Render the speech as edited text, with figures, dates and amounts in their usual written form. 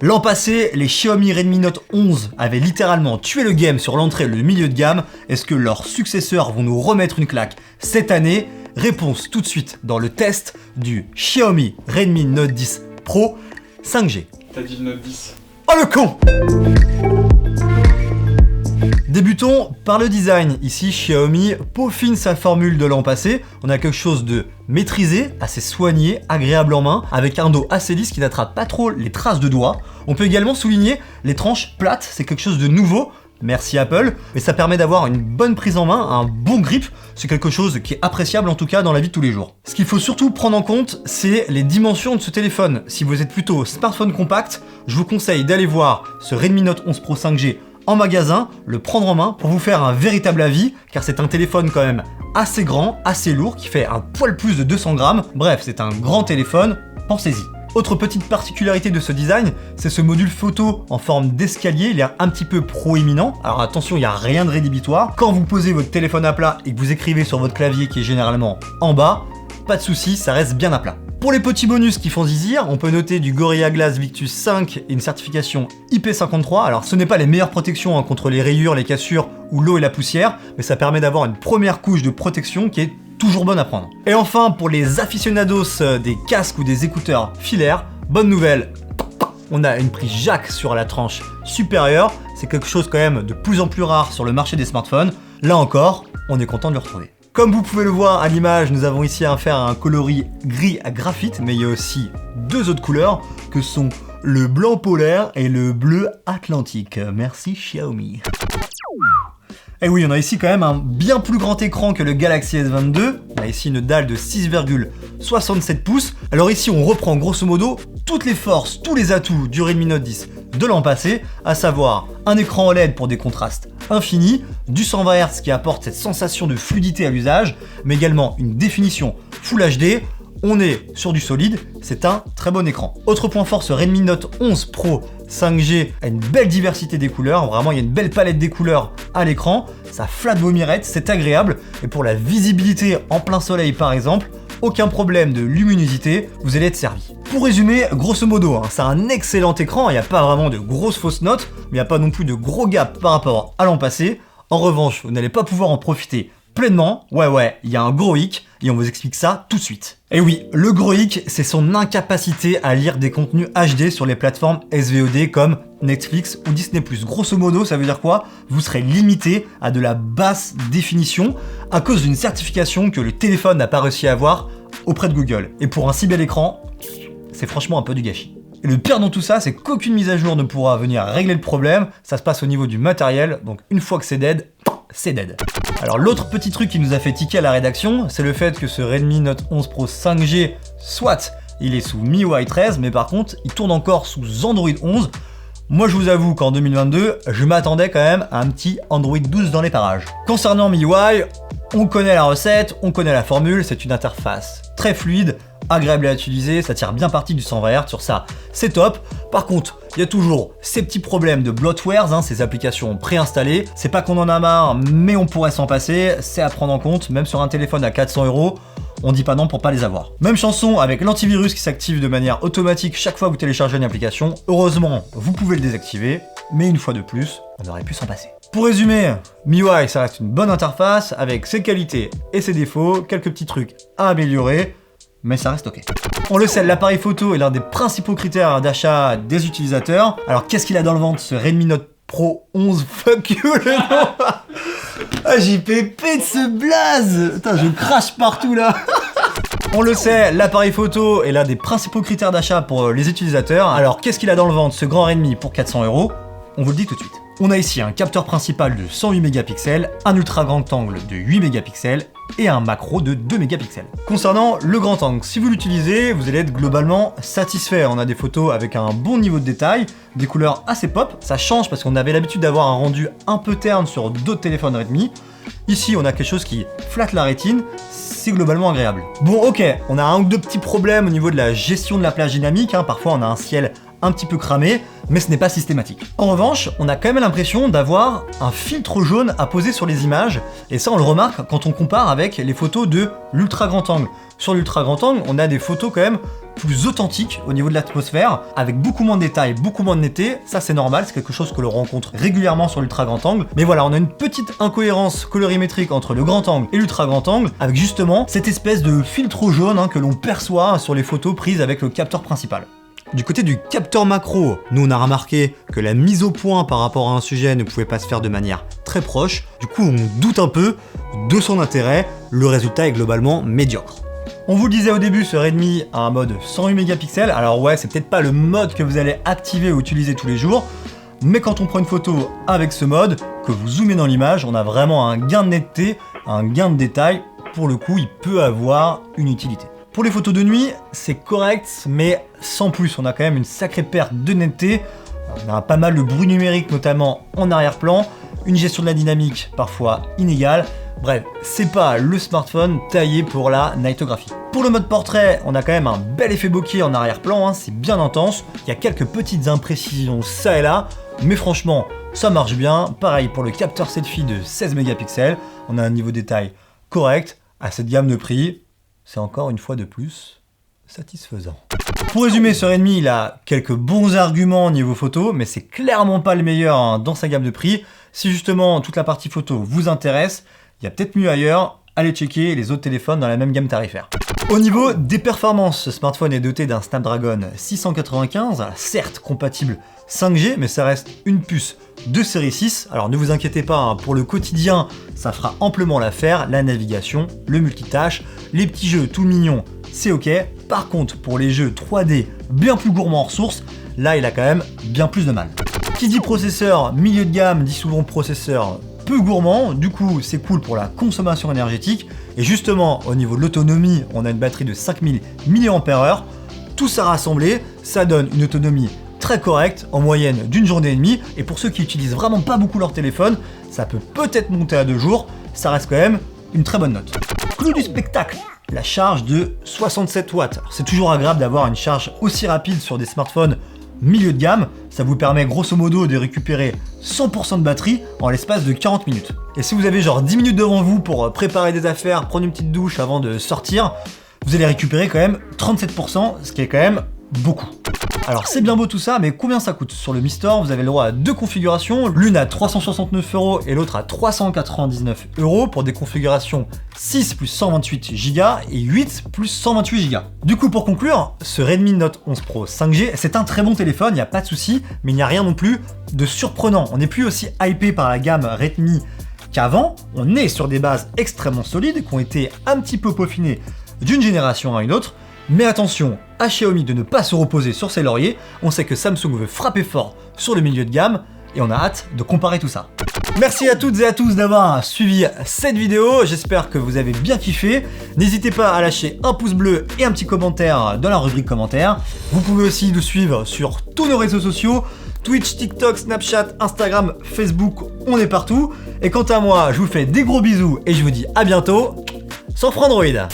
L'an passé, les Xiaomi Redmi Note 11 avaient littéralement tué le game sur l'entrée et le milieu de gamme. Est-ce que leurs successeurs vont nous remettre une claque cette année? Réponse tout de suite dans le test du Xiaomi Redmi Note 10 Pro 5G. T'as dit le Note 10. Oh le con! Débutons par le design. Ici, Xiaomi peaufine sa formule de l'an passé. On a quelque chose de maîtrisé, assez soigné, agréable en main, avec un dos assez lisse qui n'attrape pas trop les traces de doigts. On peut également souligner les tranches plates, c'est quelque chose de nouveau. Merci Apple, mais ça permet d'avoir une bonne prise en main, un bon grip, c'est quelque chose qui est appréciable en tout cas dans la vie de tous les jours. Ce qu'il faut surtout prendre en compte, c'est les dimensions de ce téléphone. Si vous êtes plutôt smartphone compact, je vous conseille d'aller voir ce Redmi Note 11 Pro 5G en magasin, le prendre en main pour vous faire un véritable avis, car c'est un téléphone quand même assez grand, assez lourd, qui fait un poil plus de 200 grammes. Bref, c'est un grand téléphone, pensez-y. Autre petite particularité de ce design, c'est ce module photo en forme d'escalier, il est un petit peu proéminent. Alors attention, il n'y a rien de rédhibitoire. Quand vous posez votre téléphone à plat et que vous écrivez sur votre clavier qui est généralement en bas, pas de souci, ça reste bien à plat. Pour les petits bonus qui font zizir, on peut noter du Gorilla Glass Victus 5 et une certification IP53. Alors ce n'est pas les meilleures protections contre les rayures, les cassures ou l'eau et la poussière, mais ça permet d'avoir une première couche de protection qui est toujours bonne à prendre. Et enfin, pour les aficionados des casques ou des écouteurs filaires, bonne nouvelle, on a une prise jack sur la tranche supérieure. C'est quelque chose quand même de plus en plus rare sur le marché des smartphones. Là encore, on est content de le retrouver. Comme vous pouvez le voir à l'image, nous avons ici affaire à un coloris gris à graphite, mais il y a aussi deux autres couleurs que sont le blanc polaire et le bleu atlantique. Merci Xiaomi. Et oui, on a ici quand même un bien plus grand écran que le Galaxy S22. On a ici une dalle de 6,67 pouces. Alors ici, on reprend grosso modo toutes les forces, tous les atouts du Redmi Note 10 de l'an passé, à savoir un écran OLED pour des contrastes infinis, du 120 Hz qui apporte cette sensation de fluidité à l'usage, mais également une définition Full HD. On est sur du solide, c'est un très bon écran. Autre point fort, ce Redmi Note 11 Pro 5G a une belle diversité des couleurs, vraiment il y a une belle palette des couleurs à l'écran, ça flatte vos mirettes, c'est agréable, et pour la visibilité en plein soleil par exemple, aucun problème de luminosité, vous allez être servi. Pour résumer, grosso modo, c'est un excellent écran, il n'y a pas vraiment de grosses fausses notes, mais il n'y a pas non plus de gros gap par rapport à l'an passé. En revanche, vous n'allez pas pouvoir en profiter pleinement, il y a un gros hic, et on vous explique ça tout de suite. Et oui, le gros hic, c'est son incapacité à lire des contenus HD sur les plateformes SVOD comme Netflix ou Disney+. Grosso modo, ça veut dire quoi? Vous serez limité à de la basse définition à cause d'une certification que le téléphone n'a pas réussi à avoir auprès de Google. Et pour un si bel écran, c'est franchement un peu du gâchis. Et le pire dans tout ça, c'est qu'aucune mise à jour ne pourra venir régler le problème, ça se passe au niveau du matériel, donc une fois que c'est dead, c'est dead. Alors l'autre petit truc qui nous a fait tiquer à la rédaction, c'est le fait que ce Redmi Note 11 Pro 5G, soit il est sous MIUI 13, mais par contre il tourne encore sous Android 11. Moi je vous avoue qu'en 2022, je m'attendais quand même à un petit Android 12 dans les parages. Concernant MIUI, on connaît la recette, on connaît la formule, c'est une interface très fluide, agréable à utiliser, ça tire bien parti du 120 Hz, sur ça c'est top. Par contre, il y a toujours ces petits problèmes de bloatwares, ces applications préinstallées. C'est pas qu'on en a marre, mais on pourrait s'en passer, c'est à prendre en compte, même sur un téléphone à 400 €, on dit pas non pour pas les avoir. Même chanson avec l'antivirus qui s'active de manière automatique chaque fois que vous téléchargez une application. Heureusement, vous pouvez le désactiver, mais une fois de plus, on aurait pu s'en passer. Pour résumer, MIUI ça reste une bonne interface avec ses qualités et ses défauts, quelques petits trucs à améliorer, mais ça reste ok. On le sait, l'appareil photo est l'un des principaux critères d'achat des utilisateurs. Alors qu'est-ce qu'il a dans le ventre, ce Redmi Note Pro 11, fuck you le nom. Ah, j'ai pépé de ce blaze. Putain, je crache partout là. On le sait, l'appareil photo est l'un des principaux critères d'achat pour les utilisateurs. Alors qu'est-ce qu'il a dans le ventre, ce grand Redmi pour 400 €? On vous le dit tout de suite. On a ici un capteur principal de 108 mégapixels, un ultra grand angle de 8 mégapixels et un macro de 2 mégapixels. Concernant le grand angle, si vous l'utilisez, vous allez être globalement satisfait. On a des photos avec un bon niveau de détail, des couleurs assez pop, ça change parce qu'on avait l'habitude d'avoir un rendu un peu terne sur d'autres téléphones Redmi. Ici, on a quelque chose qui flatte la rétine, c'est globalement agréable. Bon, ok, on a un ou deux petits problèmes au niveau de la gestion de la plage dynamique, parfois on a un ciel un petit peu cramé, mais ce n'est pas systématique. En revanche, on a quand même l'impression d'avoir un filtre jaune à poser sur les images, et ça on le remarque quand on compare avec les photos de l'ultra grand angle. Sur l'ultra grand angle, on a des photos quand même plus authentique au niveau de l'atmosphère, avec beaucoup moins de détails, beaucoup moins de netteté. Ça c'est normal, c'est quelque chose que l'on rencontre régulièrement sur l'ultra grand angle. Mais voilà, on a une petite incohérence colorimétrique entre le grand angle et l'ultra grand angle, avec justement cette espèce de filtre jaune que l'on perçoit sur les photos prises avec le capteur principal. Du côté du capteur macro, nous on a remarqué que la mise au point par rapport à un sujet ne pouvait pas se faire de manière très proche. Du coup on doute un peu de son intérêt, le résultat est globalement médiocre. On vous le disait au début, ce Redmi a un mode 108 mégapixels, alors ouais c'est peut-être pas le mode que vous allez activer ou utiliser tous les jours, mais quand on prend une photo avec ce mode, que vous zoomez dans l'image, on a vraiment un gain de netteté, un gain de détail, pour le coup il peut avoir une utilité. Pour les photos de nuit, c'est correct, mais sans plus. On a quand même une sacrée perte de netteté. On a pas mal de bruit numérique, notamment en arrière-plan. Une gestion de la dynamique, parfois inégale. Bref, c'est pas le smartphone taillé pour la nightographie. Pour le mode portrait, on a quand même un bel effet bokeh en arrière-plan. C'est bien intense. Il y a quelques petites imprécisions ça et là. Mais franchement, ça marche bien. Pareil pour le capteur selfie de 16 mégapixels. On a un niveau de détail correct. À cette gamme de prix, c'est encore une fois de plus satisfaisant. Pour résumer, ce Redmi, il a quelques bons arguments niveau photo, mais c'est clairement pas le meilleur dans sa gamme de prix. Si justement toute la partie photo vous intéresse, il y a peut-être mieux ailleurs, allez checker les autres téléphones dans la même gamme tarifaire. Au niveau des performances, ce smartphone est doté d'un Snapdragon 695, certes compatible 5G, mais ça reste une puce de série 6. Alors ne vous inquiétez pas, pour le quotidien, ça fera amplement l'affaire, la navigation, le multitâche, les petits jeux tout mignons, c'est ok. Par contre, pour les jeux 3D bien plus gourmands en ressources, là il a quand même bien plus de mal. Qui dit processeur milieu de gamme dit souvent processeur peu gourmand, du coup c'est cool pour la consommation énergétique, et justement au niveau de l'autonomie, on a une batterie de 5000 mAh, tout ça rassemblé, ça donne une autonomie très correcte, en moyenne d'une journée et demie, et pour ceux qui utilisent vraiment pas beaucoup leur téléphone, ça peut peut-être monter à 2 jours, ça reste quand même une très bonne note. Clou du spectacle, la charge de 67 watts. C'est toujours agréable d'avoir une charge aussi rapide sur des smartphones milieu de gamme, ça vous permet grosso modo de récupérer 100% de batterie en l'espace de 40 minutes. Et si vous avez genre 10 minutes devant vous pour préparer des affaires, prendre une petite douche avant de sortir, vous allez récupérer quand même 37%, ce qui est quand même beaucoup. Alors c'est bien beau tout ça, mais combien ça coûte? Sur le Mi Store, vous avez le droit à 2 configurations, l'une à 369 € et l'autre à 399 € pour des configurations 6 plus 128 Go et 8 plus 128 Go. Du coup pour conclure, ce Redmi Note 11 Pro 5G, c'est un très bon téléphone, il n'y a pas de souci, mais il n'y a rien non plus de surprenant. On n'est plus aussi hypé par la gamme Redmi qu'avant, on est sur des bases extrêmement solides qui ont été un petit peu peaufinées d'une génération à une autre. Mais attention à Xiaomi de ne pas se reposer sur ses lauriers, on sait que Samsung veut frapper fort sur le milieu de gamme et on a hâte de comparer tout ça. Merci à toutes et à tous d'avoir suivi cette vidéo, j'espère que vous avez bien kiffé. N'hésitez pas à lâcher un pouce bleu et un petit commentaire dans la rubrique commentaires. Vous pouvez aussi nous suivre sur tous nos réseaux sociaux, Twitch, TikTok, Snapchat, Instagram, Facebook, on est partout. Et quant à moi, je vous fais des gros bisous et je vous dis à bientôt sur Frandroid.